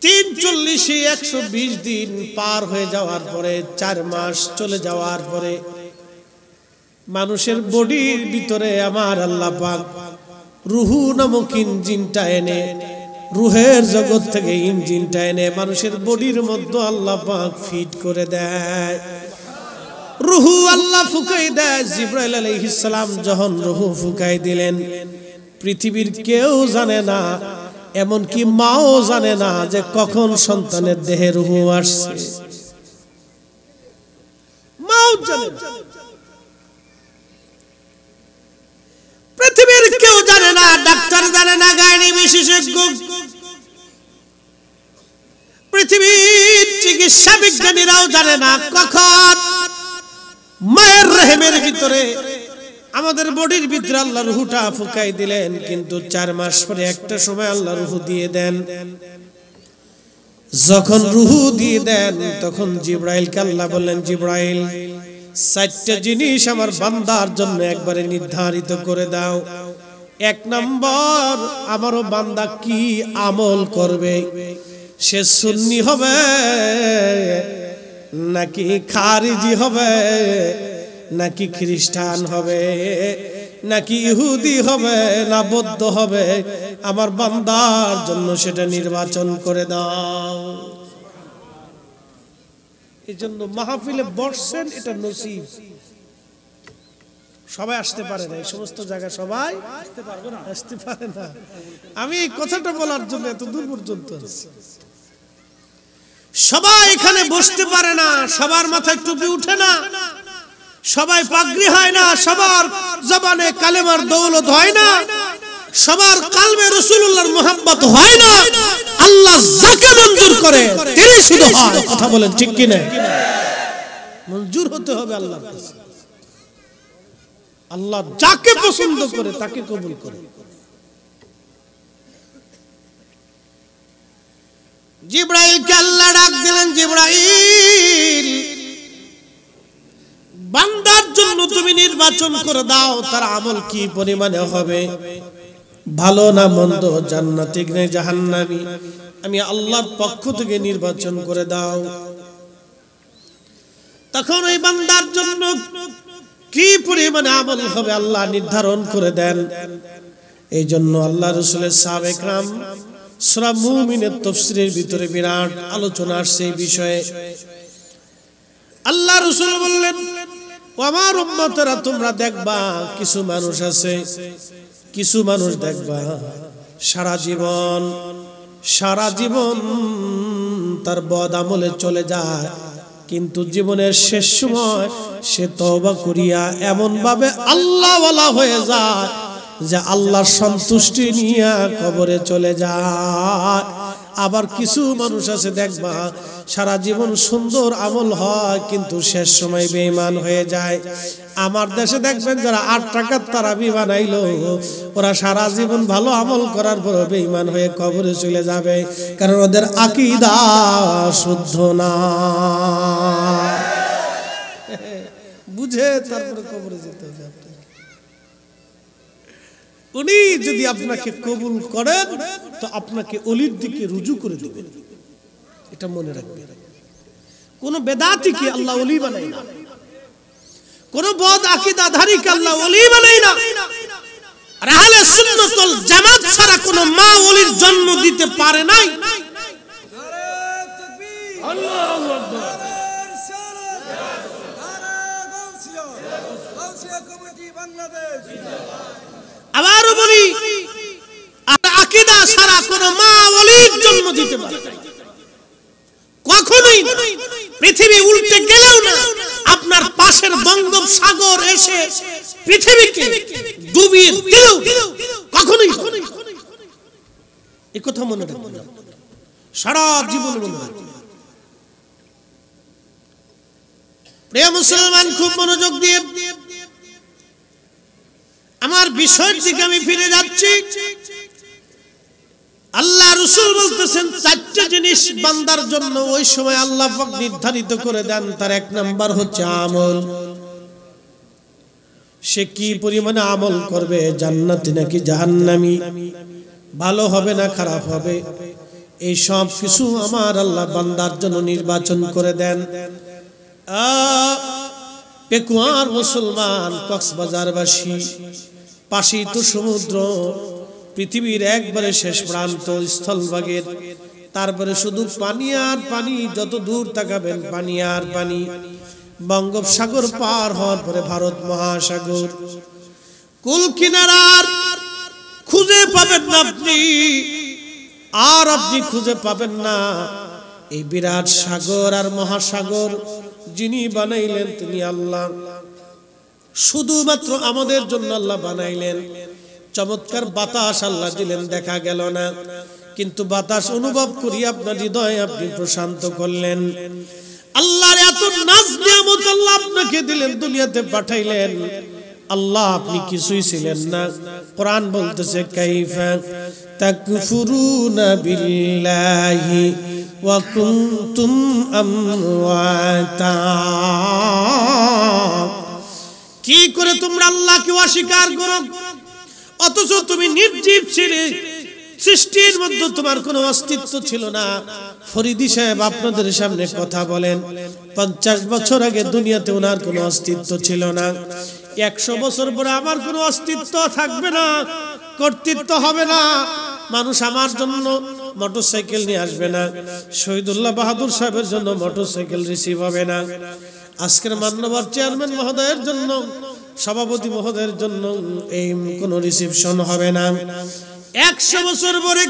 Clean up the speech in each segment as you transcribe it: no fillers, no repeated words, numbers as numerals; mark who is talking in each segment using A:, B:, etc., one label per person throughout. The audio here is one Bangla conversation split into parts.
A: 340 120 দিন পার হয়ে যাওয়ার পরে 4 মাস চলে যাওয়ার পরে মানুষের বডির ভিতরে আমার আল্লাহ পাক রূহু নামক ইঞ্জিনটা এনে, রূহের জগৎ থেকে ইঞ্জিনটা এনে মানুষের বডির মধ্যে আল্লাহ পাক ফিট করে দেয়। রূহু আল্লাহ ফুকাই দেয়। জিবরাইল আলাইহিস সালাম যখন রূহু ফুকাই দিলেন, পৃথিবীর কেউ জানে না, এমনকি মাও জানে না যে কখন সন্তানের দেহে রূহু আসছে। মাও জানে না, পৃথিবীর কেউ জানে না, ডাক্তার জানে না, গাইনি বিশেষজ্ঞ, পৃথিবীর চিকিৎসা বিজ্ঞানীরাও জানে না কখন মায়ের রহিমের ভিতরে আমাদের বডির ভিতরে আল্লাহ রূহটা ফুকাই দিলেন। কিন্তু 4 মাস পরে একটা সময় আল্লাহ রূহ দিয়ে দেন। যখন রূহ দিয়ে দেন তখন জিবরাইলকে আল্লাহ বললেন, জিবরাইল 4টা জিনিস আমার বান্দার জন্য একবারে নির্ধারিত করে দাও। 1 নম্বর, আমারও বান্দা কি আমল করবে, সে সুন্নি হবে নাকি খারিজি হবে, নাকি খ্রিস্টান হবে, নাকি ইহুদি হবে, না বৌদ্ধ হবে, আমার বান্দার জন্য সেটা নির্বাচন করে দাও। এই জন্য মাহফিলে বসছেন, এটা নসিব। সবাই আসতে পারে না, এই সমস্ত জায়গায় সবাই আসতে পারে না। আমি এই কথাটা বলার জন্য এত দূর পর্যন্ত আসছি। সবাই এখানে বসতে পারে না, সবার মাথায় টুপি উঠে না, সবাই পাগড়ি হয় না, সবার জবানে কালেমার দৌলত হয় না, সবার কালবে রাসূলুল্লাহর মুহাব্বত হয় না। আল্লাহ যাকে মঞ্জুর করে তিনি শুধু হয়। কথা বলেন ঠিক কি না? মঞ্জুর হতে হবে আল্লাহর কাছে। আল্লাহ যাকে পছন্দ করে তাকে কবুল করে। জিবরাইলকে আল্লাহ ডাক দিলেন, জিবরাইল বান্দার জন্য তুমি নির্বাচন করে দাও, তার আমল কি পরিমাণে হবে, ভালো না মন্দ, জান্নাতি না জাহান্নামী, আমি আল্লাহর পক্ষ থেকে নির্বাচন করে দাও। তখন ওই বান্দার জন্য কি পরিমাণে আমল হবে আল্লাহ নির্ধারণ করে দেন। এই জন্য আল্লাহ রাসূলের সাহাবায়ে কেরাম সূরা মুমিনের তাফসীরের ভিতরে বিরাট আলোচনা আসছে এই বিষয়ে। আল্লাহ রাসূল বললেন, আমার উম্মতরা তোমরা দেখবা কিছু মানুষ আছে, কিছু মানুষ দেখবা সারা জীবন তার বদ আমলে চলে যায়, কিন্তু জীবনের শেষ সময় সে তওবা করিয়া এমন ভাবে আল্লাহওয়ালা হয়ে যায় যে আল্লাহর সন্তুষ্টি নিয়ে কবরে চলে যায়। আবার কিছু মানুষ আছে দেখবা সারা জীবন সুন্দর আমল হয় কিন্তু শেষ সময় বেঈমান হয়ে যায়। আমার দেশে দেখবেন যারা 8 টাকার তারাবি বানাইলো, ওরা সারা জীবন ভালো আমল করার পর বেঈমান হয়ে কবরে চলে যাবে, কারণ ওদের আকীদা শুদ্ধ না। বুঝে তারপরে কবরে যেতে হবে। উনি যদি আপনাকে কবুল করেন তো আপনাকে ওলির দিকে রুজু করে দিবেন, এটা মনে রাখবেন। কোন বেদাতীকে আল্লাহ ওলি বানায় না, কোন বদ আকীদাধারীকে আল্লাহ ওলি বানায় না। আর আহলে সুন্নাত ওয়াল জামাত ছাড়া কোন মা ওলির জন্ম দিতে পারে নাই। আল্লাহু আকবার। আবারও বলি, আকীদা ছাড়া কোন মা ওলির জন্ম দিতে পারে না, কখনোই না। পৃথিবী উল্টে গেলেও না, আপনার পাশের বঙ্গোপসাগর এসে পৃথিবীকে ডুবিয়ে দিলেও কখনোই এই কথা মনে রাখবেন, সারা জীবন মনে রাখবেন। প্রিয় মুসলমান, খুব মনোযোগ দিয়ে আমার বিষয়ের দিকে আমি ফিরে যাচ্ছি। আল্লাহ রাসূল বলতেছেন 4টা জিনিস বান্দার জন্য ওই সময় আল্লাহ পাক নির্ধারিত করে দেন। তার 1 নাম্বার হচ্ছে আমল। সে কি পরিমাণে আমল করবে, জান্নাতি নাকি জাহান্নামী, ভালো হবে না খারাপ হবে, এই সব কিছু আমার আল্লাহ বান্দার জন্য নির্বাচন করে দেন। পেকুয়ার মুসলমান, কক্সবাজারবাসী, পাশেই তো সমুদ্র, পৃথিবীর একবারে শেষ প্রান্ত স্থলভাগের, তারপরে শুধু পানি আর পানি, যত দূর তাকাবেন পানি আর পানি। বঙ্গোপসাগর পার হওয়ার পরে ভারত মহাসাগর, কুল কিনারার খুঁজে পাবেন না আপনি, আর আপনি খুঁজে পাবেন না এই বিরাট সাগর আর মহাসাগর যিনি বানাইলেন তিনি আল্লাহ। শুধুমাত্র আমাদের জন্য আল্লাহ বানাইলেন। চমৎকার বাতাস আল্লাহ দিলেন, দেখা গেল না, কিন্তু বাতাস অনুভব করি আপনার হৃদয় আপনি প্রশান্ত করলেন। আল্লাহর এত নাজ নিয়ামত আল্লাহ আপনাকে দিলেন, দুনিয়াতে পাঠাইলেন। আল্লাহ আপনি কিছুই ছিলেন না। কোরআন বলতেছে কাইফা তাকফুরুনা বিল্লাহি ওয়া কুনতুম আমওয়াতা, কি করে তোমরা আল্লাহকে অস্বীকার করো অথচ তুমি নির্জীব ছিলে, সৃষ্টির মধ্যে তোমার কোনো অস্তিত্ব ছিল না। ফরিদি সাহেব আপনাদের সামনে কথা বলেন, 50 বছর আগে দুনিয়াতে ওনার কোনো অস্তিত্ব ছিল না। 100 বছর পরে আমার কোনো অস্তিত্ব থাকবে না, কর্তৃত্ব হবে না। মানুষ আমার জন্য মোটরসাইকেল নিয়ে আসবে না, শহীদুল্লাহ বাহাদুর সাহেবের জন্য মোটরসাইকেল রিসিভ হবে না, আজকের মান্যবর চেয়ারম্যান মহোদয়ের জন্য, সভাপতি মহোদয়ের জন্য এই কোনো রিসিপশন হবে না। 100 বছর পরে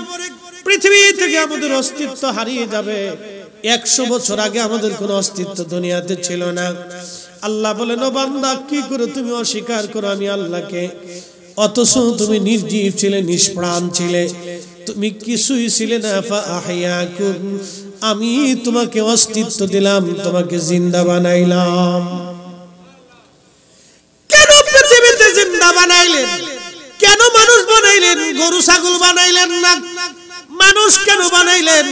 A: পৃথিবী থেকে আমাদের অস্তিত্ব হারিয়ে যাবে। 100 বছর আগে আমাদের কোনো অস্তিত্ব দুনিয়াতে ছিল না। আল্লাহ বলেন, ও বান্দা, কি করে তুমি অস্বীকার করো আমি আল্লাহকে, অথচ তুমি নির্জীব ছিলে, নিষ্প্রাণ ছিলে, তুমি কিছুই ছিলে না। ফাআহইয়াকুম, আমি তোমাকে অস্তিত্ব দিলাম, তোমাকে জিন্দা বানাইলাম। কেন পৃথিবীতে জিন্দা বানাইলেন? কেন মানুষ বানাইলেন? গরু ছাগল বানাইলেন না, মানুষ কেন বানাইলেন?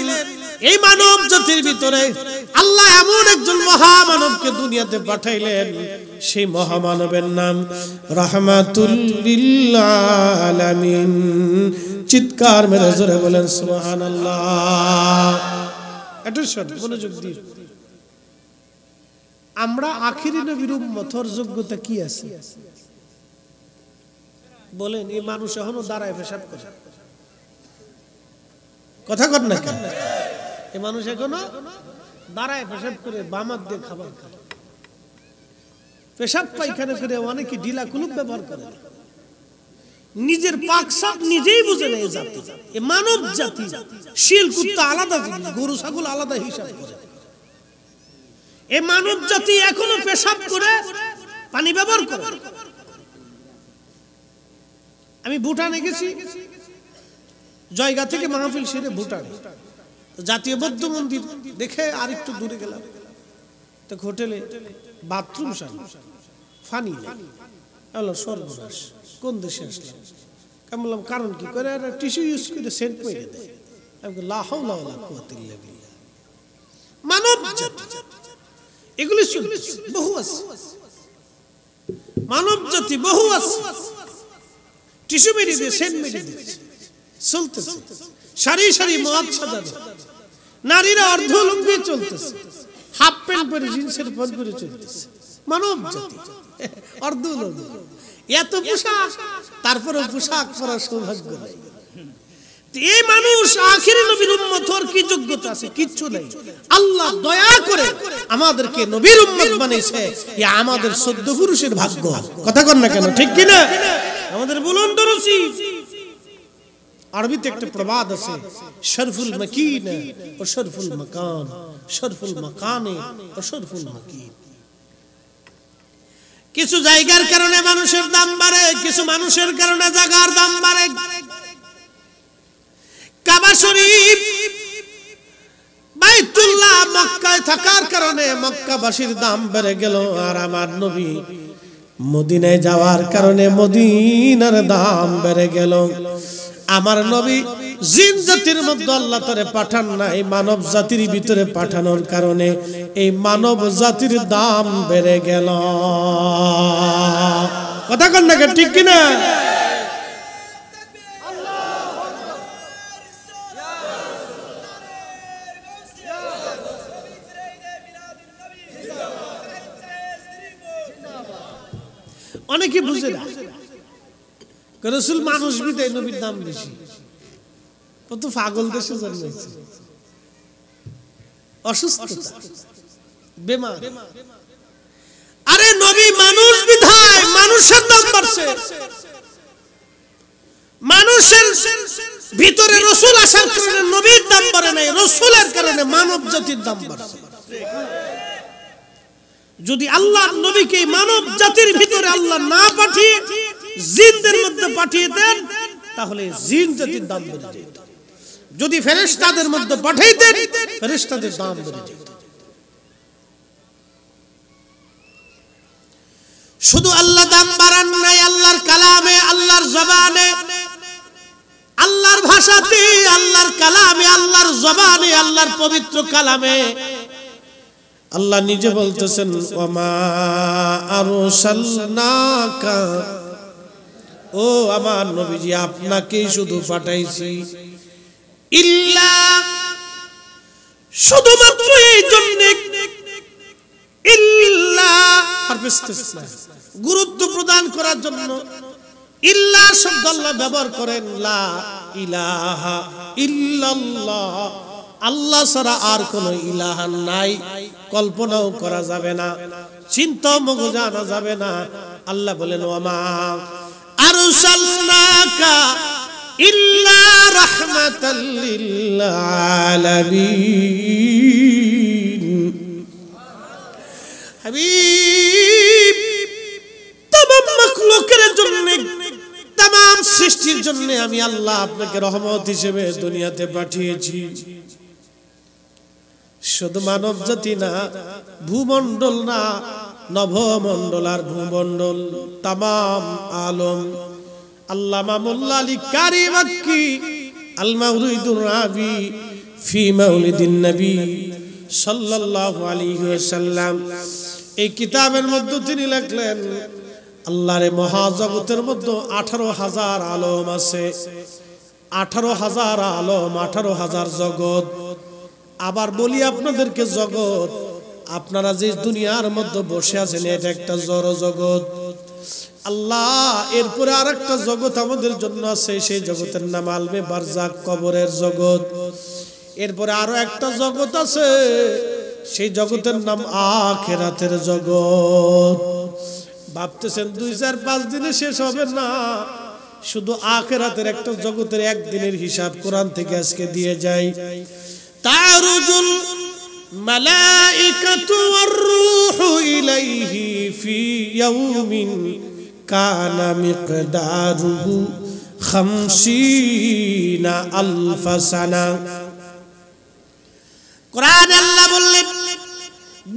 A: এই মানব জাতির ভিতরে আল্লাহ এমন একজন মহামানবকে দুনিয়াতে পাঠাইলেন, সেই মহামানবের নাম রাহমাতুল লিল আলামিন। চিৎকার মেরে জোরে বলেন সুবহানাল্লাহ। একটু মনোযোগ দিন। আমরা আখিরি নবীর উম্মত হওয়ার যোগ্যতা কি আছে বলেন? এই মানুষ এখনো দাঁড়ায় পেশাব করে, কথা কর না কেন? এই মানুষ এখনো দাঁড়ায় পেশাব করে, বামাত দিয়ে খাবার খায়, পেশাব পায়খানা করে, অনেকে ঢিলা কুলুপ ব্যবহার করে, নিজের পাক সাপ নিজেই বুঝে না। এই জাতি, এই মানব জাতি, শিল কুত্তা আলাদা জিনিস, গরু ছাগল আলাদা হিসাব করে। এই মানব জাতি এখনো পেশাব করে, পানি ব্যবহার করে। আমি ভুটানে গেছি, জয়গা থেকে মাহফিল সেরে ভুটানে জাতীয় বৌদ্ধ মন্দির দেখে আরেকটু দূরে গেলাম, তো হোটেলে বাথরুম ফানি সর্বনাশ, কোন দেশে আসলাম? আমি বললাম কারণ কি করে? টিস্যু ইউজ করে সেন্ট মেরে দেয়। আমি বললাম লা হাওলা ওয়ালা কুওয়াতা ইল্লা বিল্লাহ। মানব জাতি এগুলি বহু আছে, মানব জাতি বহু আছে, টিস্যু মেরে দিয়ে সেন্ট মেরে দিচ্ছে, চলতেছে সারি সারি মদ সাজানো, নারীরা অর্ধ লুঙ্গি চলতেছে, হাফ প্যান্ট পরে জিন্সের পর পরে চলতেছে। মানব জাতি অর্ধ লুঙ্গি, এত পোশাক, তারপরে পোশাক পরার সৌভাগ্য নেই। এই মানুষ আখিরি নবীর উম্মত হওয়ার কি যোগ্যতা আছে? কিচ্ছু নেই। আল্লাহ দয়া করে আমাদেরকে নবীর উম্মত বানাইছে, ইয়া আমাদের 14 পুরুষের ভাগ্য। কথা কর না কেন? ঠিক কি না? আমাদের বুলন্দ নসিব। আরবিতে একটা প্রবাদ আছে, শরফুল মাকিন ও শরফুল মাকান, শরফুল মাকানে ও শরফুল মাকিন। কিছু জায়গার কারণে মানুষের দাম বাড়ে, কিছু মানুষের কারণে জায়গার দাম বাড়ে। কাবা শরীফ বাইতুল্লাহ মক্কায় থাকার কারণে মক্কাবাসীর দাম বেড়ে গেল, আর আমার নবী মদিনায় যাওয়ার কারণে মদিনার দাম বেড়ে গেল। আমার নবী জিন জাতির মধ্যে আল্লাহ তারে পাঠান নাই, মানব জাতির ভিতরে পাঠানোর কারণে এই মানব জাতির দাম বেড়ে গেল। কথা কন না, ঠিক কিনা? অনেকে বুঝে না, রাসূল মানুষ বিদায় নবীর দাম বেশি। কত পাগল দেশে জন্মেছে, অসুস্থতা, বেমার। আরে নবী মানুষ বিধায় মানুষের দাম বাড়ছে। মানুষের ভিতরে রাসূল আসার কারণে নবীর দাম বাড়ে নাই, রাসূলের কারণে মানব জাতির দাম বাড়ছে। যদি আল্লাহর নবীকে মানব জাতির ভিতরে আল্লাহ না পাঠিয়ে জিনদের মধ্যে পাঠিয়ে দেন, তাহলে জিন জাতির দাম বেড়ে যেত। যদি ফেরেশতাদের মধ্যে পাঠাইতেন, ফেরেশতাদের দাম বেড়ে যেত। শুধু আল্লাহ দাম বাড়ান নাই, আল্লাহর কালামে, আল্লাহর জবানে, আল্লাহর ভাষাতে, আল্লাহর কালামে, আল্লাহর জবানে, আল্লাহর পবিত্র কালামে আল্লাহ নিজে বলতেছেন, ওমা আরসালনাকা, ও আমার নবীজি আপনাকেই শুধু পাঠাইছি, ইল্লা, শুধুমাত্র এই জন্য, ইল্লা গুরুত্ব প্রদান করার জন্য ইল্লা শব্দ আল্লাহ ব্যবহার করেন। লা ইলাহা ইল্লাল্লাহ, আল্লাহ ছাড়া আর কোনো ইলাহা নাই, কল্পনাও করা যাবে না, চিন্তাও মগজে আনা যাবে না। আল্লাহ বলেন, ওমা আরসালনাকা ইল্লা রাহমাতাল লিল আলামিন। হাবিব, तमाम মাখলুকের জন্য, तमाम সৃষ্টির জন্য আমি আল্লাহ আপনাকে রহমত হিসেবে দুনিয়াতে পাঠিয়েছি। শুধু মানব জাতি না, ভূমণ্ডল না, নভমণ্ডল আর ভূমণ্ডল, तमाम আলম। আল্লামা মোল্লা আলী কারি মাক্কি আল মাউরিদুর রাবি ফি মাউলিদিন নবী সাল্লাল্লাহু আলাইহি ওয়াসাল্লাম, এই কিতাবের মধ্যে তিনি লিখলেন, আল্লাহর মহাজগতের মধ্যে 18,000 আলম আছে, 18,000 আলম, 18,000 জগৎ। আবার বলি আপনাদেরকে, জগৎ আপনারা যে দুনিয়ার মধ্যে বসে আছেন, এটা একটা জড় জগৎ। আল্লাহ এরপরে আরেকটা জগৎ আমাদের জন্য আছে, সেই জগতের নাম আলমে বারজাক, কবরের জগৎ। এরপরে আরো একটা জগৎ আছে, সেই জগতের নাম আখিরাতের জগৎ। ভাবতেছেন 2-4-5 দিনে শেষ হবে না। শুধু আখিরাতের একটা জগতের একদিনের হিসাব কোরআন থেকে আজকে দিয়ে যাই। তারুজুল মালাইকাতু ওয়ার রূহু ইলাইহি ফি ইয়াউমিন কানা মিকদারুহু 50 আলফ সানা। কোরআন আল্লাহ বললেন,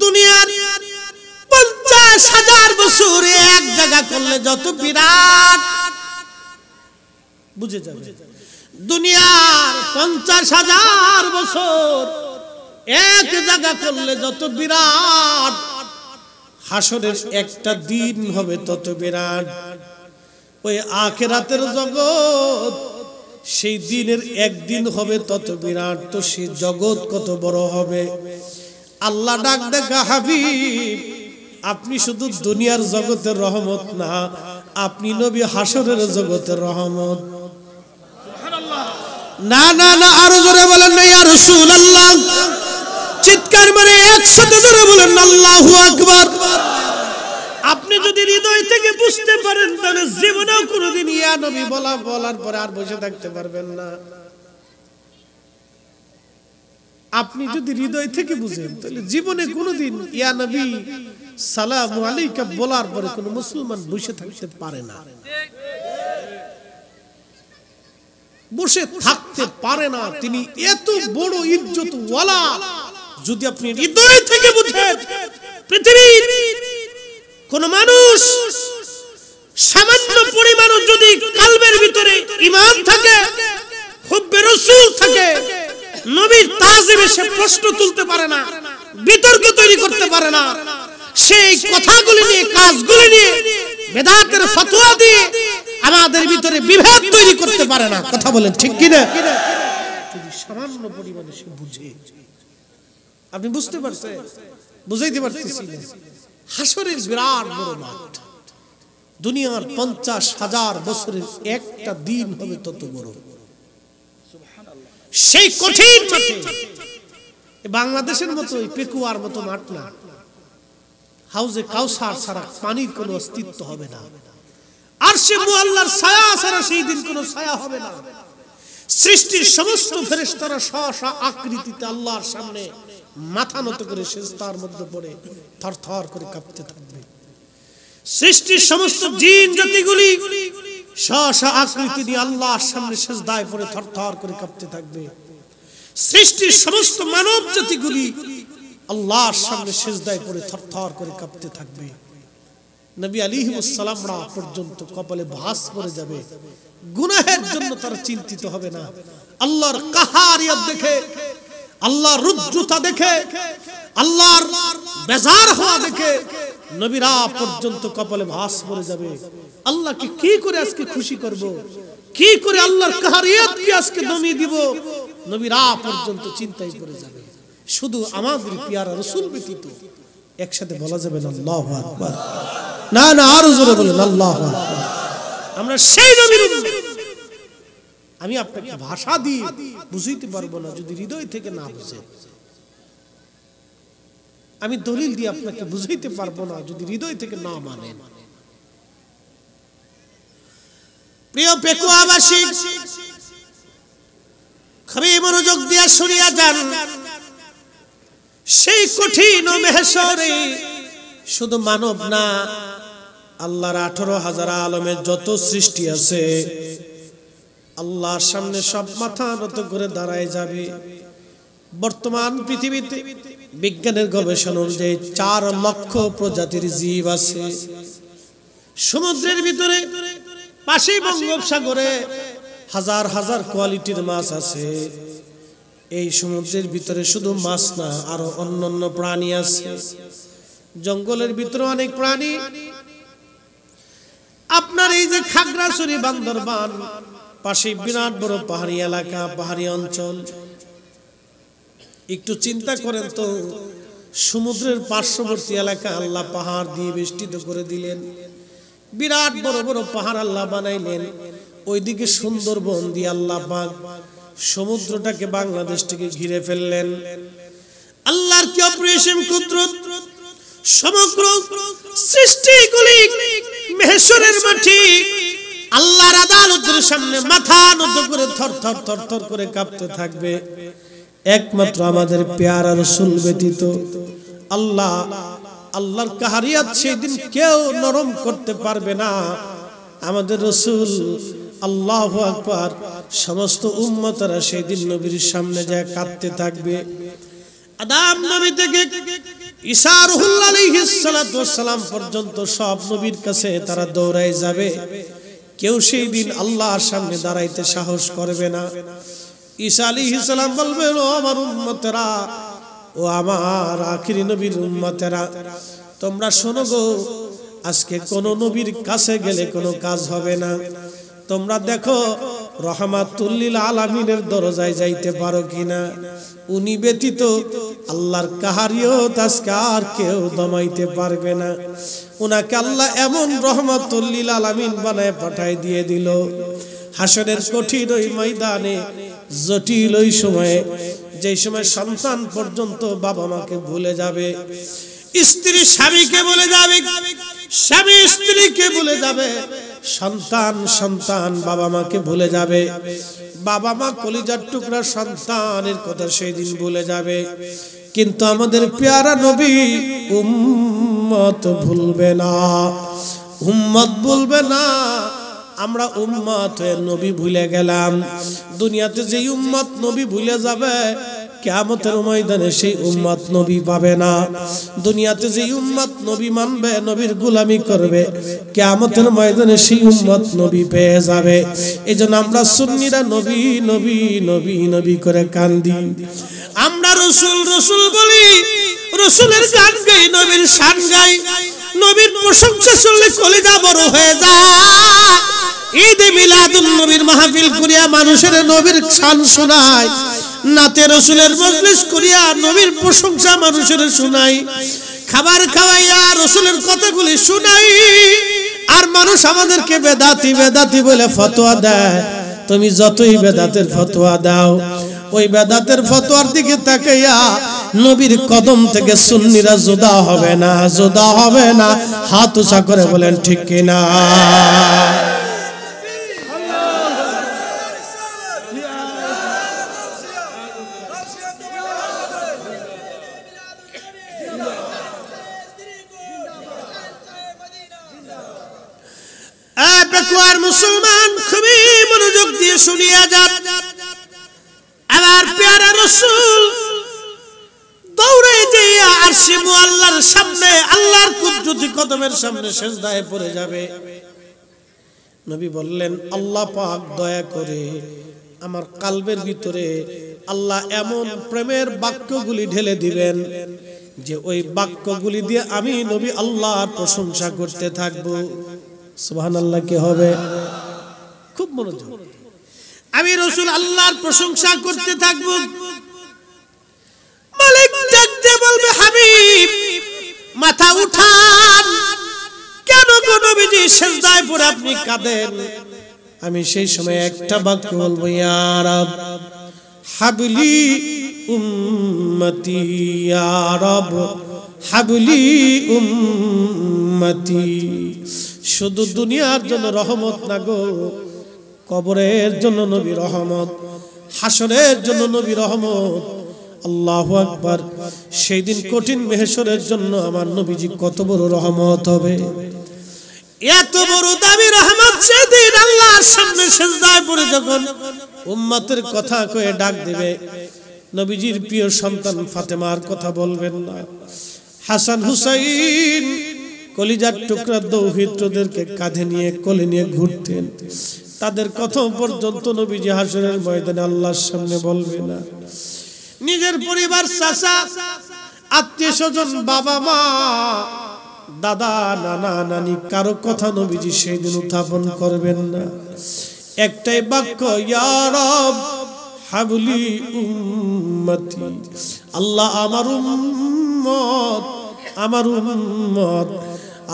A: দুনিয়ার 50,000 বছর এক জায়গা করলে যত বিরাট, বুঝে যাবে, দুনিয়ার 50,000 বছর এক জায়গা করলে যত বিরাট, হাসরের একটা দিন হবে তত বিরাট। ওই আখিরাতের জগৎ, সেই দিনের একদিন হবে তত বিরাট, তো সেই জগৎ কত বড় হবে। আল্লাহ ডাক দেখা, হাবিব আপনি শুধু দুনিয়ার জগতের রহমত না, আপনি নবী হাসরের জগতের রহমত। না না না, আরো জোরে বলেন না ইয়া রাসূলুল্লাহ, চিৎকার মেরে একসাথে জোরে বলেন আল্লাহু আকবার। আপনি যদি হৃদয় থেকে বুঝতে পারেন, তাহলে জীবনেও কোনোদিন ইয়া নবী বলার পরে আর বসে থাকতে পারবেন না। আপনি যদি হৃদয় থেকে বুঝেন, তাহলে জীবনে কোনোদিন ইয়া নবী সালামু আলাইকা বলার পরে কোন মুসলমান বসে থাকতে পারে না, বসে থাকতে পারে না। তিনি এত বড় ইজ্জত ওয়ালা, যদি আপনি হৃদয় থেকে বুঝেন, পৃথিবীর কোন মানুষ সামান্য পরিমাণ যদি কলবের ভিতরে ঈমান থাকে, হুব্বে রাসূল থাকে, নবীর তাজিমে সে প্রশ্ন তুলতে পারে না, বিতর্ক তৈরি করতে পারে না, সেই কথাগুলি নিয়ে, কাজগুলি নিয়ে, বেদাতের ফতোয়া দিয়ে আমাদের ভিতরে বিভেদ তৈরি করতে পারে না। কথা বলেন ঠিক কি না? যদি সামান্য পরিমাণে সে বুঝে, আপনি বুঝতে পারছেন? বুঝাইতে পারতেছি না। হাসরের বিরাট বড় মাঠ, দুনিয়ার 50,000 বছরের একটা দিন হবে তত বড়। সেই কঠিন মাঠে, বাংলাদেশের মতো পেকুয়ার মতো মাঠ না, হাউজে কাউসার ছাড়া পানির কোনো অস্তিত্ব হবে না, আরশে মুআল্লার ছায়া ছাড়া সেই দিন কোনো ছায়া হবে না। সৃষ্টির সমস্ত ফেরেশতারা স্ব আকৃতিতে আল্লাহর সামনে মাথা নত করে সিজদার মধ্যে পড়ে থরথর করে কাঁপতে থাকবে। সৃষ্টির সমস্ত জিন জাতিগুলি স্ব আকৃতি নিয়ে আল্লাহর সামনে সিজদায় পড়ে থরথর করে কাঁপতে থাকবে। সৃষ্টির সমস্ত মানব জাতিগুলি আল্লাহর সামনে সিজদায় পড়ে থরথর করে কাঁপতে থাকবে। নবী আলাইহিস সালামরা পর্যন্ত কপালে ভাঁজ পড়ে যাবে, গুনাহের জন্য তারা চিন্তিত হবে না। আল্লাহর কাহারিয়ত দেখে, আল্লাহর রুদ্রতা দেখে, আল্লাহর বেজার হওয়া দেখে নবীরা পর্যন্ত কপালে ভাঁজ পড়ে যাবে। আল্লাহকে কি করে আজকে খুশি করব, কি করে আল্লাহর কাহারিয়তকে আজকে দমিয়ে দিব, নবীরা পর্যন্ত চিন্তায় পড়ে যাবে। শুধু আমাদের পিয়ারা রাসূল ব্যতীত একসাথে বলা যাবে না আল্লাহু আকবার, না না আরো জোরে বলেন আল্লাহু আকবার। আমরা সেই নবীর উম্মত। আমি আপনাকে ভাষা দিয়ে বুঝাইতে পারবো না যদি হৃদয় থেকে না বুঝেন। আমি দলিল দিয়ে আপনাকে বুঝাইতে পারবো না যদি হৃদয় থেকে না মানেন। প্রিয় পেকুয়াবাসী, খুবই মনোযোগ দিয়ে শুনিয়া যান। সেই কঠিন মেহশরে শুধু মানব না, আল্লাহর 18,000 আলমের যত সৃষ্টি আছে আল্লাহর সামনে সব মাথা নত করে দাঁড়ায় যাবে। বর্তমান পৃথিবীতে বিজ্ঞানের গবেষণা অনুযায়ী 4 লক্ষ প্রজাতির জীব আছে। সমুদ্রের ভিতরে পাশেই বঙ্গোপসাগরে হাজার হাজার কোয়ালিটির মাছ আছে। এই সমুদ্রের ভিতরে শুধু মাছ না, আরো অন্যান্য প্রাণী আছে। জঙ্গলের ভিতরে অনেক প্রাণী। আপনার এই যে খাগড়াছড়ি, বান্দরবান পাশে বিরাট বড় পাহাড়ি এলাকা, পাহাড়ি অঞ্চল। একটু চিন্তা করেন তো, সমুদ্রের পার্শ্ববর্তী এলাকা আল্লাহ পাহাড় দিয়ে বেষ্টিত করে দিলেন, বিরাট বড় বড় পাহাড় আল্লাহ বানাইলেন। ওইদিকে সুন্দরবন দিয়ে আল্লাহ পাক সমুদ্রটাকে, বাংলাদেশটাকে ঘিরে ফেললেন। আল্লাহর কি অপরিসীম কুদরত! সমগ্র সৃষ্টিগুলি মেহশরের মাটি আল্লাহর আদালতের সামনে মাথা নত করে থরথর থরথর করে কাঁপতে থাকবে। একমাত্র আমাদের পেয়ারা রাসূল ব্যতীত আল্লাহর কাহারিয়ত সেদিন কেউ নরম করতে পারবে না। আমাদের রাসূল, আল্লাহু আকবার, সমস্ত উম্মতরা সেদিন নবীর সামনে যায় কাঁদতে থাকবে। আদম নবী থেকে ঈসা রূহুল্লাহ আলাইহিস সালাতু ওয়াস সালাম পর্যন্ত সব নবীর কাছে তারা দৌড়ায় যাবে। কেউ সেই দিন আল্লাহর সামনে দাঁড়াইতে সাহস করবে না। ঈসা আলাইহিস সালাম বলবেন, ও আমার উম্মতেরা, ও আমার আখিরি নবীর উম্মতেরা, তোমরা শোনো গো, আজকে কোন নবীর কাছে গেলে কোনো কাজ হবে না। তোমরা দেখো রহমাতুল লিল আলামিনের দরজায় যাইতে পারো কিনা। উনি ব্যতীত আল্লাহর কাহারিয়ত আজকে আর কেউ দমাইতে পারবে না। উনাকে আল্লাহ এমন রহমাতুল লিল আলামিন বানায় পাঠায় দিয়ে দিল। হাসরের কঠিন ওই ময়দানে, জটিল ওই সময়ে, যেই সময় সন্তান পর্যন্ত বাবা মাকে ভুলে যাবে, স্ত্রী স্বামীকে ভুলে যাবে, স্বামী স্ত্রীকে ভুলে যাবে, সন্তান সন্তান বাবা মাকে ভুলে যাবে, বাবা মা কলিজার টুকরা সন্তানের কথা সেই দিন ভুলে যাবে। কিন্তু আমাদের পেয়ারা নবী উম্মত ভুলবে না, উম্মত ভুলবে না। আমরা উম্মত হয়ে নবী ভুলে গেলাম। দুনিয়াতে যেই উম্মত নবী ভুলে যাবে, কিয়ামতের ময়দানে সেই উম্মত নবী পাবে না। দুনিয়াতে যেই উম্মত নবী মানবে, নবীর গোলামি করবে, কিয়ামতের ময়দানে সেই উম্মত নবী পেয়ে যাবে। এজন্য আমরা সুন্নিরা নবী নবী নবী নবী করে কান্দি। আমরা রাসূল রাসূল বলি, রাসূলের গান গাই, নবীর শান গাই, নবীর প্রশংসা শুনলে কলিজা বড় হয়ে যায়। ঈদে মিলাদুন নবীর মাহফিল করিয়া মানুষের নবীর শান শোনায়, নাতে রাসূলের মজলিস করিয়া নবীর প্রশংসা মানুষের শোনাই, খাবার খাওয়াইয়া রাসূলের কথাগুলি শোনাই। আর মানুষ আমাদেরকে বেদাতি বেদাতি বলে ফতোয়া দেয়। তুমি যতই বেদাতের ফতোয়া দাও, ওই বেদাতের ফতোয়ার দিকে তাকাইয়া নবীর কদম থেকে সুন্নিরা জুদা হবে না, জুদা হবে না। হাত উঁচা করে বলেন ঠিক কিনা? মুসলমান খুবই মনোযোগ দিয়ে শুনিয়া যান। আমার প্যারা রাসূল দৌড়ে যাইয়া আরশে মুআল্লার সামনে, আল্লাহর কুদরতি কদমের সামনে সিজদায় পড়ে যাবে। নবী বললেন, আল্লাহ পাক দয়া করে আমার কলবের ভিতরে আল্লাহ এমন প্রেমের বাক্যগুলি ঢেলে দিবেন যে ওই বাক্যগুলি দিয়ে আমি নবী আল্লাহর প্রশংসা করতে থাকব। সুবহানাল্লাহ। কি হবে? খুব মনোযোগ। আমি রাসূল আল্লাহর প্রশংসা করতে থাকব। মালিক ডাকতে বলবে, হাবিব মাথা উঠান, কেন গো নবীজি সিজদায় পড়ে আপনি কাঁদেন? আমি সেই সময় একটা বাক্য বলবো, ইয়া রাব হাবলি উম্মতি, ইয়া রাব হাবলি উম্মতি। শুধু দুনিয়ার জন্য রহমত না গো, কবরের জন্য নবী রহমত, হাসরের জন্য নবী রহমত। আল্লাহু আকবার। সেই দিন কঠিন মেহশরের জন্য আমার নবীজি কত বড় রহমত হবে, এত বড় দামি রহমত। সেদিন আল্লাহর সামনে সিজদায় পড়ে যখন উম্মতের কথা কয়ে ডাক দিবে, নবীজির প্রিয় সন্তান ফাতেমার কথা বলবেন না, হাসান হুসাইন কলিজার টুকরা দৌহিত্রদেরকে কাঁধে নিয়ে কোলে নিয়ে ঘুরতেন, তাদের কথা পর্যন্ত নবীজি হাসরের ময়দানে আল্লাহর সামনে বলবে না। নিজের পরিবার, চাচা, আত্মীয় স্বজন, বাবা মা, দাদা, নানা, নানি, কারো কথা নবীজি সেই দিন উত্থাপন করবেন না। একটাই বাক্য, ইয়া রাব হাবলি উম্মতি, আল্লাহ আমার উম্মত, আমার উম্মত।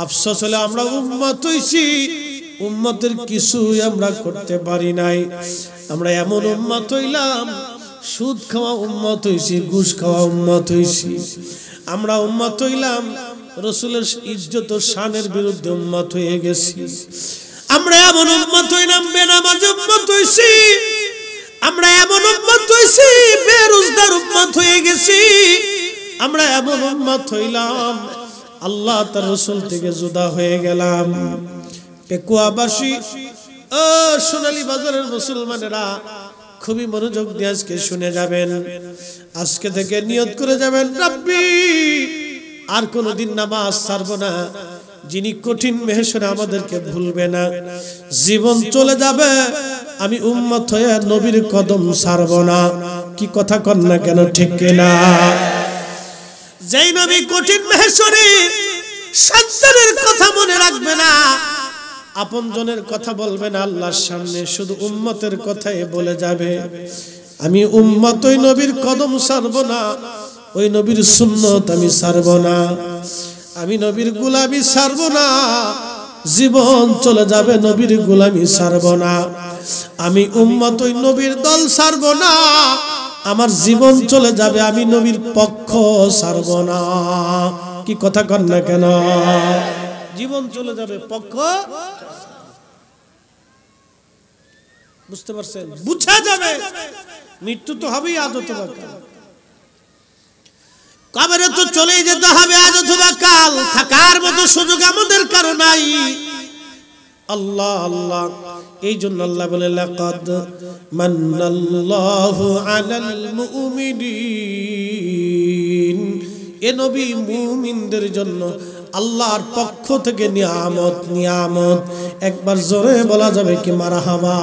A: আফসোস হলে আমরা উম্মত হইছি, উম্মতের কিছুই আমরা করতে পারি নাই। আমরা এমন উম্মত হইলাম, সুদ খাওয়া উম্মত হইছি, ঘুষ খাওয়া উম্মত হইছি। আমরা উম্মত হইলাম, রাসূলের ইজ্জত ও শানের বিরুদ্ধে উম্মত হয়ে গেছি। আমরা এমন উম্মত হইলাম, বেনামাজ উম্মত হইছি। আমরা এমন উম্মত হইছি, বেরোজগার উম্মত হয়ে গেছি। আমরা এমন উম্মত হইলাম, আল্লাহ তার রাসূল থেকে জুদা হয়ে গেলাম। পেকুয়াবাসী ও সোনালী বাজারের মুসলমানেরা খুবই মনোযোগ দিয়ে আজকে শুনে যাবেন। আজকে থেকে নিয়ত করে যাবেন, রাব্বি আর কোনদিন নামাজ ছাড়ব না। যিনি কঠিন মেহশরে আমাদেরকে ভুলবে না, জীবন চলে যাবে আমি উম্মত হয়ে নবীর কদম ছাড়ব না। কি কথা কন না কেন, ঠিক কিনা? যেই নবী কঠিন মেহশরে সন্তানের কথা মনে রাখবে না, আপনজনের কথা বলবে না, আল্লাহর সামনে শুধু উম্মতের কথাই বলে যাবে, আমি উম্মত ওই নবীর কদম ছাড়ব না, ওই নবীর সুন্নত আমি ছাড়ব না, আমি নবীর গোলামি ছাড়ব না। জীবন চলে যাবে নবীর গোলামি ছাড়ব না। আমি উম্মত ওই নবীর দল ছাড়ব না। আমার জীবন চলে যাবে আমি নবীর পক্ষ ছাড়ব না। কি কথা কন না কেন? জীবন চলে যাবে পক্ষ, বুঝতে পারছেন? বুঝা যাবে মৃত্যু তো হবেই, আজ অথবা কাল। কবরে তো চলেই যেতে হবে, আজ অথবা কাল। থাকার মতো সুযোগ আমাদের কারো নাই। আল্লাহ আল্লাহ, এই জন্য আল্লাহ বলে, লাকাদ মান্নাল্লাহু আলাল মুমিনিন, এ নবী মুমিনদের জন্য আল্লাহর পক্ষ থেকে নিয়ামত, নিয়ামত। একবার জোরে বলা যাবে কি মারহাবা?